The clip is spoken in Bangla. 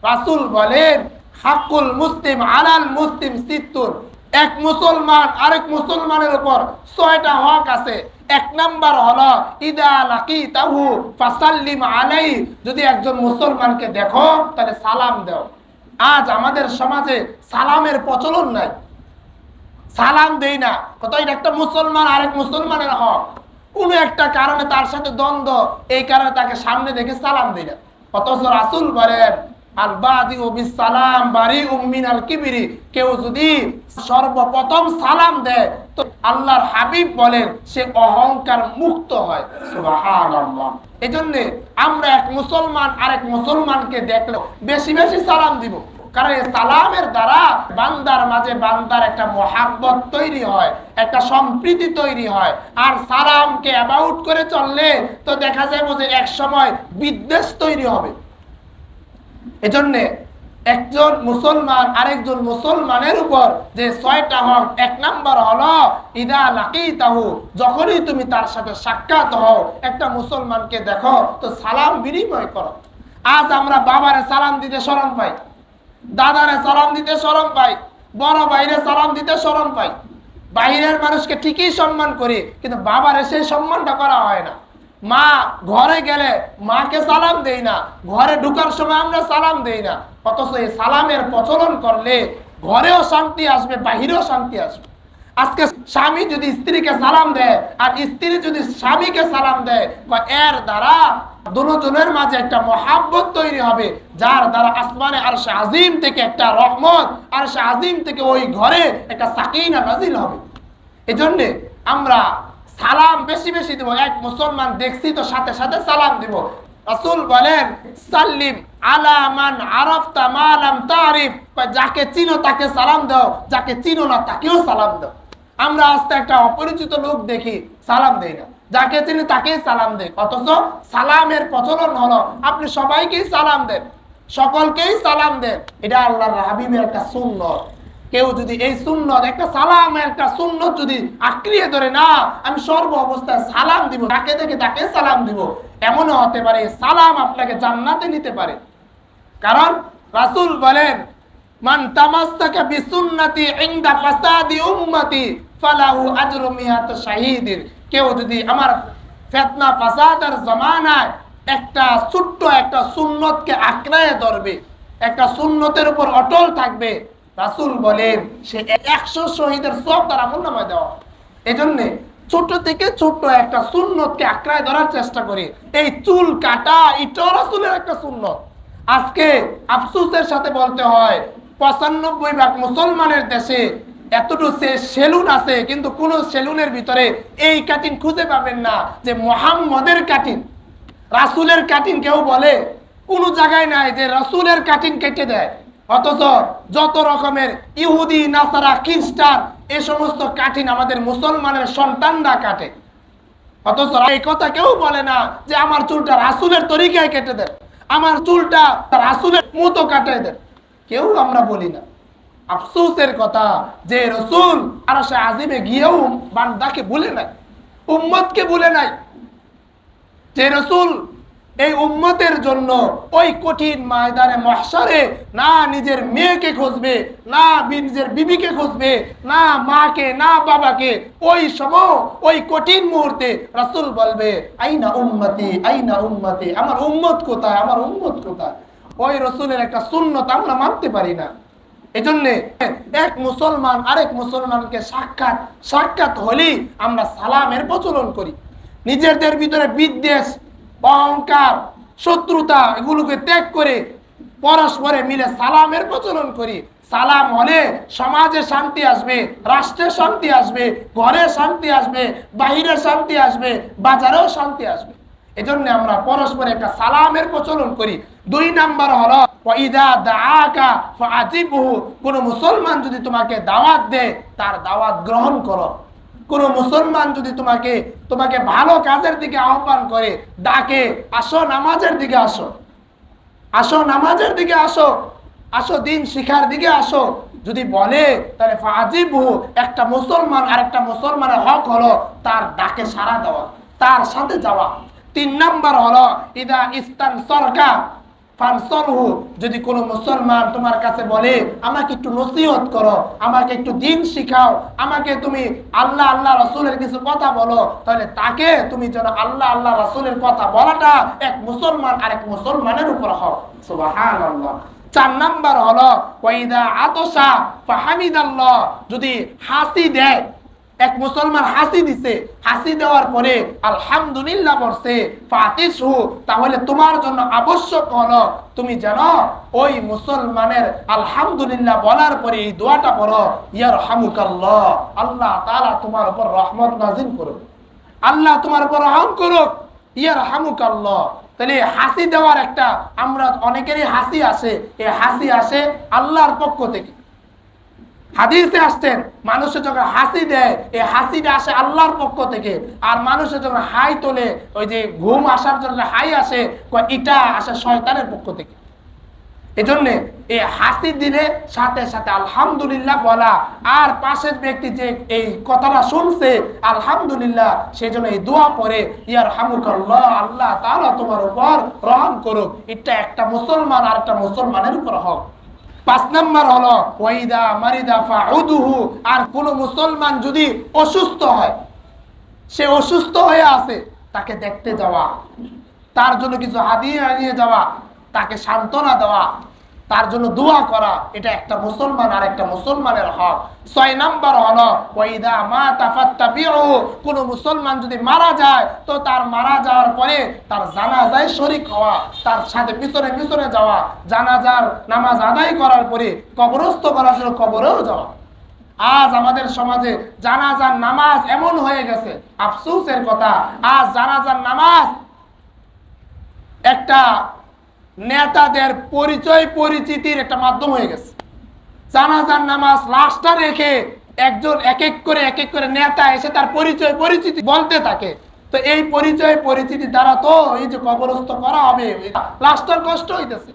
রাসূল বলেন হাক্কুল মুসলিম আলাল মুসলিম সিত্তুন, এক মুসলমান আরেক মুসলমানের উপর 6টা হক আছে। এক নাম্বার হলো ইদা লাকিতাহু ফাসাল্লিম আলাইহি, যদি একজন মুসলমানকে দেখো তাহলে সালাম দাও। আজ আমাদের সমাজে সালামের প্রচলন নাই, সালাম দেই না। কত এটা একটা মুসলমান আরেক মুসলমানের হক, কোনো একটা কারণে তার সাথে দ্বন্দ্ব, এই কারণে তাকে সামনে দেখে সালাম দেই না। অথচ রাসূল বলেন আল বাদিউ বিস সালাম বারিউম মিনাল কিবরি, কেউ যদি সর্বপ্রথম সালাম দেয় তো আল্লাহর হাবিব বলেন সে অহংকার মুক্ত হয়। সুবহানাল্লাহ। এজন্য আমরা এক মুসলমান আরেক মুসলমানকে দেখলে বেশি বেশি সালাম দিব, কারণ এই সালামের দ্বারা বান্দার মাঝে বান্দার একটা মহাব্বত তৈরি হয়, একটা সম্প্রীতি তৈরি হয়। আর সালামকে অ্যাবাউট করে চললে তো দেখা যাবে যে এক সময় বিদ্বেষ তৈরি হবে। এজন্য একজন মুসলমান আরেকজন মুসলমানের উপর যে 6টা হক, এক নাম্বার হলো ইদা লাকিতাহু, যখনই তুমি তার সাথে সাক্ষাৎ হও, একটা মুসলমানকে দেখো তো সালাম বিনিময় করো। আজ আমরা বাবারে সালাম দিতে শরম পাই, দাদারে সালাম দিতে শরম পাই, বড় ভাইরে সালাম দিতে শরম পাই। বাইরের মানুষকে ঠিকই সম্মান করি, কিন্তু বাবারে সেই সম্মানটা করা হয় না। মা ঘরে গেলে মাকে সালাম দেই না, ঘরে ঢুকার সময় আমরা সালাম দেই না। অথচ এই সালামের প্রচলন করলে ঘরেও শান্তি আসবে, বাহিরেও শান্তি আসবে। আজকে স্বামী যদি স্ত্রীকে সালাম দেয় আর স্ত্রী যদি স্বামীকে সালাম দেয়, এর দ্বারা দুজনের মাঝে একটা মহাব্বত তৈরি হবে, যার দ্বারা আসমানে আরশে আজিম থেকে একটা রহমত, আরশে আজিম থেকে ওই ঘরে একটা সাকিনা নাজিল হবে। এজন্য আমরা সালাম বেশি বেশি দেব। এক মুসলমান দেখছি তো সাথে সাথে সালাম দিব। রাসূল বলেন সাল্লিম আলা মান আরাফতা মা লাম তারিফ, যাকে চিনো তাকে সালাম দাও, যাকে চিনো না তাকেও সালাম দাও। আমরা আজকে একটা অপরিচিত লোক দেখি সালাম দেই না, যাকে চিনি তাকেই সালাম দেয়। অথচ সালামের প্রচলন হলো আপনি সবাইকেই সালাম দেন, সকলকেই সালাম দেন। এটা আল্লাহর হাবিবের একটা সুন্নত। কেউ যদি এই সুন্নত, একটা সালাম একটা সুন্নত যদি আঁকড়িয়ে ধরে, না আমি সর্ব অবস্থায় সালাম দিব, তাকে দেখে তাকে সালাম দিব, এমনও হতে পারে সালাম আপনাকে জান্নাতে নিতে পারে। কারণ রাসূল বলেন মান তামাসসাকা বিসুন্নতি ইনদা ফাসাদি উম্মতি ফালাহু আজরু মিয়াত শাহীদিন, কেউ যদি আমার ফিতনা ফাসাদের জামানায় একটা ছোট্ট একটা সুন্নতকে আঁকড়ায় ধরবে, একটা সুন্নতের উপর অটল থাকবে, রাসূল বলেন সে 100 শহীদের সওয়াব তার আমলনামায় দেওয়া। এজন্য ছোট থেকে ছোট একটা সুন্নতকে আঁকড়ায় ধরার চেষ্টা করি। এই চুল কাটা এটা রাসূলের একটা সুন্নত। আজকে আফসোসের সাথে বলতে হয় 95% মুসলমানের দেশে এতটুকু সেলুন আছে, কিন্তু কোন সেলুনের ভিতরে এই কাটিং খুঁজে পাবেন না যে মুহাম্মদের কাটিং, রাসূলের কাটিং কেউ বলে কোন জায়গায় নাই যে রাসূলের কাটিং কেটে দেয়। অথচ যত রকমের ইহুদি নাসারা খ্রিস্টান এই সমস্ত কাটিং আমাদের মুসলমানের সন্তানরা কাটে। অথচ এই কথা কেউ বলে না যে আমার চুলটা রাসূলের তরিকায় কেটে দেন, আমার চুলটা রাসূলের মতো কাটায় দেন, কেউ আমরা বলি না। আফসোসের কথা যে রাসূল আরশে আজিমে গিয়েও বান্দাকে ভুলে নাই, উম্মতকে ভুলে নাই। যে রাসূল এই উম্মতের জন্য ওই কঠিন ময়দানে মাহশারে না নিজের মেয়েকে খুঁজবে, না নিজের বিবিকে খুঁজবে, না মাকে না বাবাকে, ওই সময় ওই কঠিন মুহূর্তে রাসূল বলবে আইনা উম্মতি আইনা উম্মতি, আমার উম্মত কোথায়, আমার উম্মত কোথায়। ওই রাসূলের একটা সুন্নত আমরা মানতে পারি না। এজন্য এক মুসলমান আরেক মুসলমানকে সাক্ষাৎ হলেই আমরা সালামের প্রচলন করি। নিজেদের ভিতরে বিদ্বেষ, অহংকার, শত্রুতা এগুলোকে ত্যাগ করে পরস্পরে মিলে সালামের প্রচলন করি। সালাম হলে সমাজে শান্তি আসবে, রাষ্ট্রে শান্তি আসবে, ঘরে শান্তি আসবে, বাহিরে শান্তি আসবে, বাজারেও শান্তি আসবে। এজন্য আমরা পরস্পরে একটা সালামের প্রচলন করি। 2 নাম্বার হলো ওয়াইদা দাআকা ফাআজিবহু, কোন মুসলমান যদি তোমাকে দাওয়াত দেয় তার দাওয়াত গ্রহণ করো। কোন মুসলমান যদি তোমাকে ভালো কাজের দিকে আহ্বান করে, ডাকে আসো নামাজের দিকে আসো, আসো নামাজের দিকে আসো, আসো দিন শিখার দিকে আসো যদি বলে, তাহলে ফাজিবহু, একটা মুসলমান আরেকটা মুসলমানের হক হলো তার ডাকে সাড়া দেওয়া, তার সাথে যাওয়া। 3 নাম্বার হলো ইদা ইস্তানসারকা ফানসলহু, যদি কোনো মুসলমান তোমার কাছে বলে আমাকে একটু নসিহত করো, আমাকে একটু দ্বীন শিখাও, আমাকে তুমি আল্লাহ আল্লাহ রাসূলের কিছু কথা বলো, তাহলে তাকে তুমি যেন আল্লাহ আল্লাহ রাসূলের কথা বলাটা এক মুসলমান আরেক মুসলমানের উপর হক। সুবহানাল্লাহ। 4 নাম্বার হলো ওয়াইদা আতশা ফাহামিদাল্লাহ, যদি হাসি দেয়, এক মুসলমান হাসি দিছে, হাসি দেওয়ার পরে আলহামদুলিল্লাহ বলছে, ফাতিশহু, তাহলে তোমার জন্য আবশ্যক হলো তুমি জানো ওই মুসলমানের আলহামদুলিল্লাহ বলার পরে এই দোয়াটা পড়ো, ইয়ারহামুকাল্লাহ, আল্লাহ তাআলা তোমার উপর রহমত নাযিল করুক, আল্লাহ তোমার উপর রহম করুক, ইয়ারহামুকাল্লাহ। তাহলে হাসি দেওয়ার একটা, আমরা অনেকেরই হাসি আসে, এই হাসি আসে আল্লাহর পক্ষ থেকে। হাদিসে আসছেন মানুষের যখন হাসি দেয় এই হাসিটা আসে আল্লাহর পক্ষ থেকে, আর মানুষের যখন হাই তোলে, ওই যে ঘুম আসার জন্য হাই আসে, এটা আসে শয়তানের পক্ষ থেকে। এজন্য এই হাসি দিলে সাথে সাথে আলহামদুলিল্লাহ বলা, আর পাশের ব্যক্তি যে এই কথাটা শুনছে আলহামদুলিল্লাহ, সেই জন্য এই দোয়া পড়ে ইয়ারহামুকাল্লাহ, আল্লাহ তাআলা তোমার উপর রহম করুক, এটা একটা মুসলমান আর একটা মুসলমানের উপর হক। 5 নাম্বার হলো ওয়াইদা মারিদা ফাউদুহু, আর কোন মুসলমান যদি অসুস্থ হয়, সে অসুস্থ হয়ে আছে, তাকে দেখতে যাওয়া, তার জন্য কিছু হাদিয়া নিয়ে যাওয়া, তাকে সান্ত্বনা দেওয়া, তার জন্য দোয়া করা, এটা একটা মুসলমান আর একটা মুসলমানের হক। 6 নাম্বার হলো ওয়াইদা মাতা ফাত্তাবিউ, কোন মুসলমান যদি মারা যায় তো তার মারা যাওয়ার পরে তার জানাজায় শরীক হওয়া, তার সাথে পিছনে পিছনে যাওয়া, জানাজার নামাজ আদায় করার পরে কবরস্থ করার জন্য কবরেও যাওয়া। আজ আমাদের সমাজে জানাজার নামাজ এমন হয়ে গেছে, আফসোসের কথা, আজ জানাজার নামাজ একটা নেতাদের পরিচয় পরিচিতির একটা মাধ্যম হয়ে গেছে। জানাজার নামাজ লাশটা রেখে একজন এক এক করে নেতা এসে তার পরিচয় পরিচিতি বলতে থাকে, তো এই পরিচয় পরিচিতি দ্বারা তো এই যে কবরস্থ করা হবে, লাশটার কষ্ট হইতেছে।